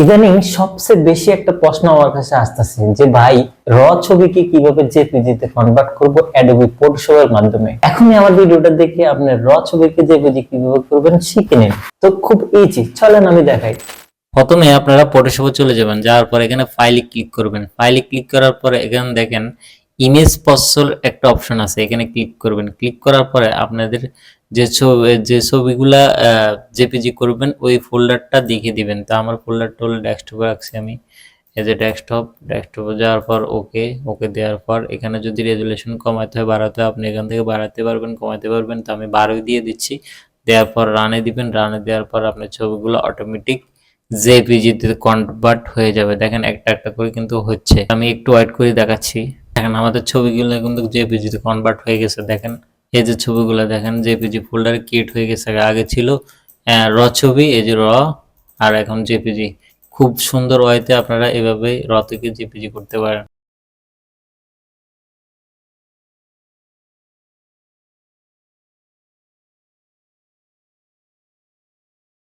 ইদানিং সবচেয়ে বেশি একটা প্রশ্ন আমার কাছে আসতেছে যে ভাই র ছবিকে কিভাবে জেপিজি তে কনভার্ট করব অ্যাডোবি ফটোশপ এর মাধ্যমে। এখনই আমার ভিডিওটা দেখে আপনি র ছবিকে জেপিজি কিভাবে করবেন শিখে নিন। তো খুব ইজি, চলেন আমি দেখাই। প্রথমে আপনারা ফটোশপে চলে যাবেন, যাওয়ার পর এখানে ফাইলে ক্লিক করবেন। ফাইলে ক্লিক করার পরে এখানে দেখেন ইমেজ প্রসেসর একটা অপশন আছে, এখানে ক্লিক করবেন। ক্লিক করার পরে আপনাদের যে ছবিগুলা জেপিজি করবেন ওই ফোল্ডারটা দেখিয়ে দিবেন। তো আমার ফোল্ডারটা হলো ডেস্কটপে রাখছি আমি। এই যে ডেস্কটপে যাওয়ার পর ওকে দেওয়ার পর এখানে যদি রেজুলেশন কমাতে হয় বাড়াতে হয় আপনি এখান থেকে বাড়াতে পারবেন, কমাতে পারবেন। তো আমি 12 দিয়ে দিচ্ছি। দেওয়ার পর রানে দিবেন। রানে দেওয়ার পর আপনার ছবিগুলো অটোমেটিক জেপিজিতে কনভার্ট হয়ে যাবে। দেখেন একটা একটা করে কিন্তু হচ্ছে। আমি একটু ওয়েট করে দেখাচ্ছি। দেখেন আমাদের ছবিগুলো কিন্তু জেপিজিতে কনভার্ট হয়ে গেছে। দেখেন এই যে ছবিগুলো দেখেন জেপিজি ফোল্ডারে ক্রিয়েট হয়ে গেছে। আগে ছিল র ছবি, এই যে র, আর এখন জেপিজি। খুব সুন্দর ওয়েতে আপনারা এভাবে র থেকে জেপিজি করতে পারেন।